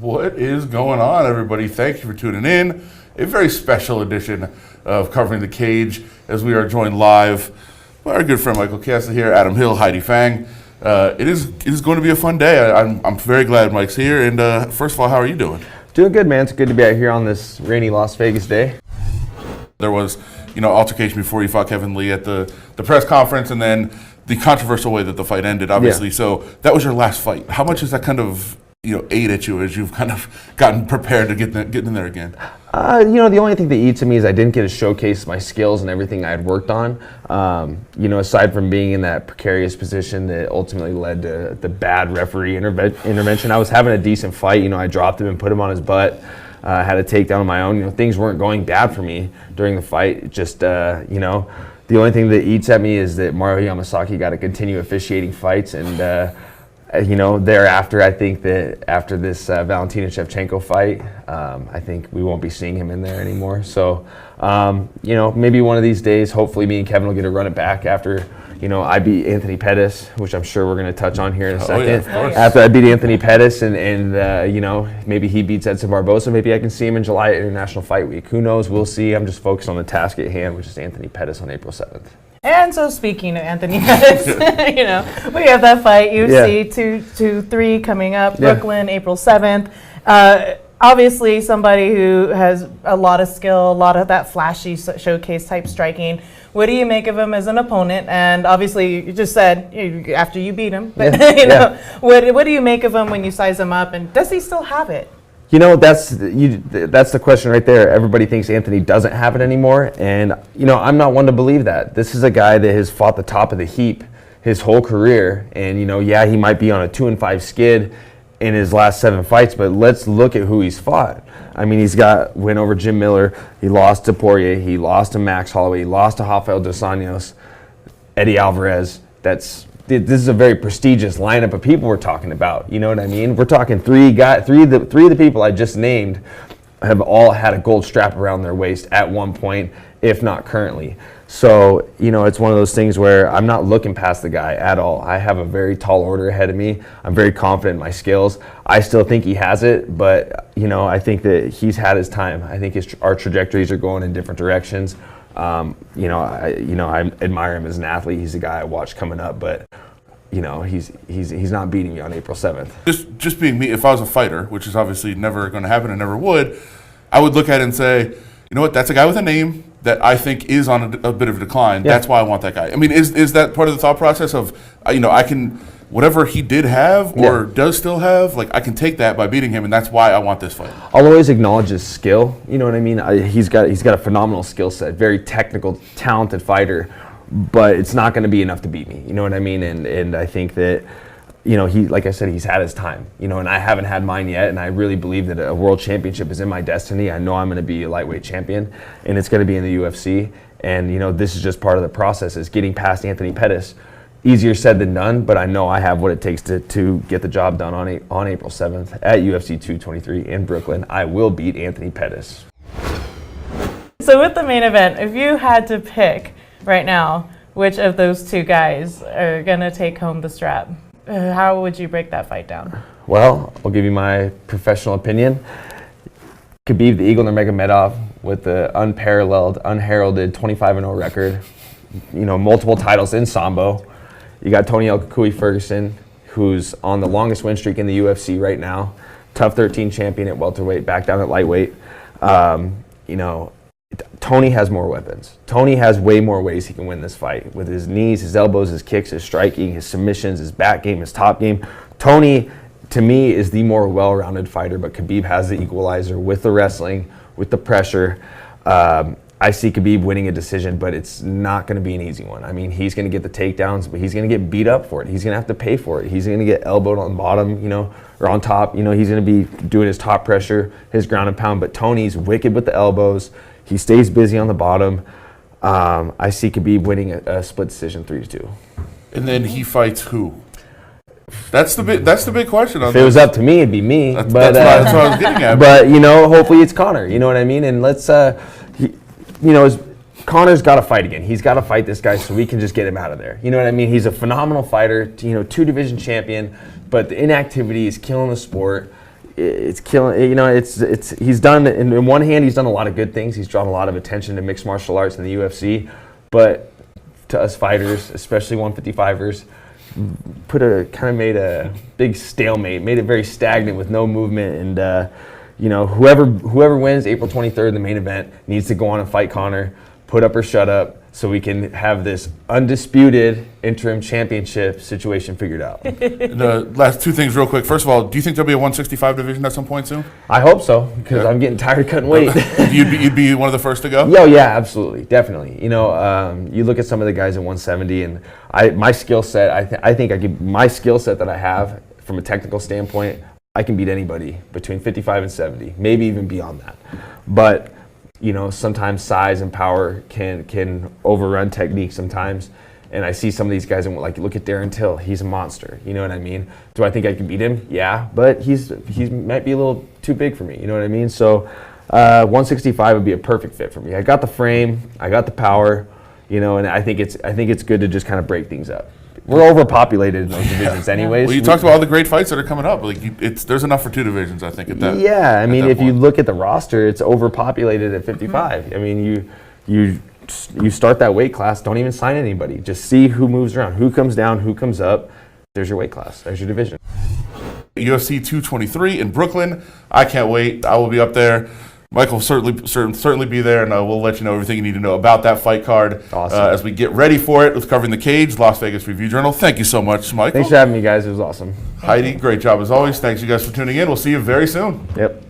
What is going on, everybody? Thank you for tuning in. A very special edition of Covering the Cage as we are joined live by our good friend Michael Chiesa here, Adam Hill, Heidi Fang. It is going to be a fun day. I'm very glad Mike's here. And first of all, how are you doing? Doing good, man. It's good to be out here on this rainy Las Vegas day. There was, altercation before you fought Kevin Lee at the press conference, and then the controversial way that the fight ended, obviously. Yeah. So that was your last fight. How much has that kind of ate at you as you've kind of gotten prepared to get in there again? The only thing that eats at me is I didn't get to showcase my skills and everything I had worked on. Aside from being in that precarious position that ultimately led to the bad referee intervention, I was having a decent fight. I dropped him and put him on his butt. Had a takedown on my own. Things weren't going bad for me during the fight. Just, the only thing that eats at me is that Mario Yamasaki got to continue officiating fights, and thereafter, I think that after this Valentina Shevchenko fight, I think we won't be seeing him in there anymore. So, maybe one of these days, hopefully me and Kevin will get to run it back after, I beat Anthony Pettis, which I'm sure we're going to touch on here in a second. Yeah, after I beat Anthony Pettis and maybe he beats Edson Barboza, maybe I can see him in July at International Fight Week. Who knows? We'll see. I'm just focused on the task at hand, which is Anthony Pettis on April 7th. And so speaking of Anthony Pettis, we have that fight, UFC 223 coming up, Brooklyn, April 7th. Obviously somebody who has a lot of skill, a lot of that flashy showcase type striking. What do you make of him as an opponent? And obviously you just said after you beat him, but what do you make of him when you size him up, and does he still have it? That's the question right there. Everybody thinks Anthony doesn't have it anymore, and I'm not one to believe that. This is a guy that has fought the top of the heap his whole career, and he might be on a 2-5 skid in his last 7 fights, but let's look at who he's fought. I mean, he's got win over Jim Miller, he lost to Poirier, he lost to Max Holloway, he lost to Rafael dos Anjos, Eddie Alvarez. This is a very prestigious lineup of people we're talking about. You know what I mean? We're talking three of the people I just named have all had a gold strap around their waist at one point, if not currently. So, it's one of those things where I'm not looking past the guy at all. I have a very tall order ahead of me. I'm very confident in my skills. I still think he has it, but, I think that he's had his time. I think our trajectories are going in different directions. I admire him as an athlete. He's a guy I watch coming up, but he's not beating me on April 7th. Just being me, if I was a fighter, which is obviously never going to happen and never would, I would look at it and say, you know what, that's a guy with a name that I think is on a bit of a decline. Yeah. That's why I want that guy. I mean, is that part of the thought process of, I can, whatever he did have or does still have, I can take that by beating him, and that's why I want this fight. I'll always acknowledge his skill. You know what I mean? He's got a phenomenal skill set, very technical, talented fighter, but it's not going to be enough to beat me. You know what I mean? And I think that, he, like I said, he's had his time, and I haven't had mine yet, and I really believe that a world championship is in my destiny. I know I'm going to be a lightweight champion, and it's going to be in the UFC, and, this is just part of the process, is getting past Anthony Pettis. Easier said than done, but I know I have what it takes to get the job done on April 7th at UFC 223 in Brooklyn. I will beat Anthony Pettis. So with the main event, if you had to pick right now which of those two guys are going to take home the strap, how would you break that fight down? Well, I'll give you my professional opinion. Khabib the Eagle Nurmagomedov with the unparalleled, unheralded 25-0 record, multiple titles in Sambo. You got Tony El Kukui Ferguson, who's on the longest win streak in the UFC right now. Tough 13 champion at welterweight, back down at lightweight. Tony has more weapons. Tony has way more ways he can win this fight with his knees, his elbows, his kicks, his striking, his submissions, his back game, his top game. Tony, to me, is the more well-rounded fighter, but Khabib has the equalizer with the wrestling, with the pressure. I see Khabib winning a decision, but it's not going to be an easy one. I mean, he's going to get the takedowns, but he's going to get beat up for it. He's going to have to pay for it. He's going to get elbowed on the bottom, or on top. He's going to be doing his top pressure, his ground and pound, but Tony's wicked with the elbows. He stays busy on the bottom. I see Khabib winning a split decision 3-2. And then he fights who? That's the big question. If it was up to me, it'd be me. That's what I was getting at. But hopefully it's Conor. You know what I mean? And let's, Conor's got to fight again. He's got to fight this guy so we can just get him out of there. You know what I mean? He's a phenomenal fighter. 2-division champion, but the inactivity is killing the sport. it's killing. You know, it's he's done in one hand, he's done a lot of good things. He's drawn a lot of attention to mixed martial arts in the UFC, but to us fighters, especially 155ers, made a big stalemate, made it very stagnant with no movement. And you know, whoever wins April 23rd, the main event, needs to go on and fight Conor, put up or shut up, so we can have this undisputed interim championship situation figured out. The last two things real quick. First of all, do you think there'll be a 165 division at some point soon? I hope so, because I'm getting tired of cutting weight. You'd be one of the first to go? Yeah, absolutely, definitely. You know, you look at some of the guys at 170, and my skill set, I think my skill set that I have from a technical standpoint, I can beat anybody between 55 and 70, maybe even beyond that. But you know, sometimes size and power can overrun technique sometimes. And I see some of these guys, and like, look at Darren Till, he's a monster. You know what I mean? Do I think I can beat him? Yeah, but he might be a little too big for me. You know what I mean? So 165 would be a perfect fit for me. I got the frame, I got the power, you know, and I think it's good to just kind of break things up. We're overpopulated in those divisions anyways. Well, you talked about all the great fights that are coming up. Like, there's enough for two divisions, I think, at that. Yeah, I mean, if you look at the roster, it's overpopulated at 55. I mean, you start that weight class, don't even sign anybody. Just see who moves around, who comes down, who comes up. There's your weight class. There's your division. UFC 223 in Brooklyn. I can't wait. I will be up there. Michael will certainly be there, and we'll let you know everything you need to know about that fight card. Awesome. As we get ready for it with Covering the Cage, Las Vegas Review Journal. Thank you so much, Michael. Thanks for having me, guys. It was awesome. Heidi, great job as always. Thanks you guys for tuning in. We'll see you very soon. Yep.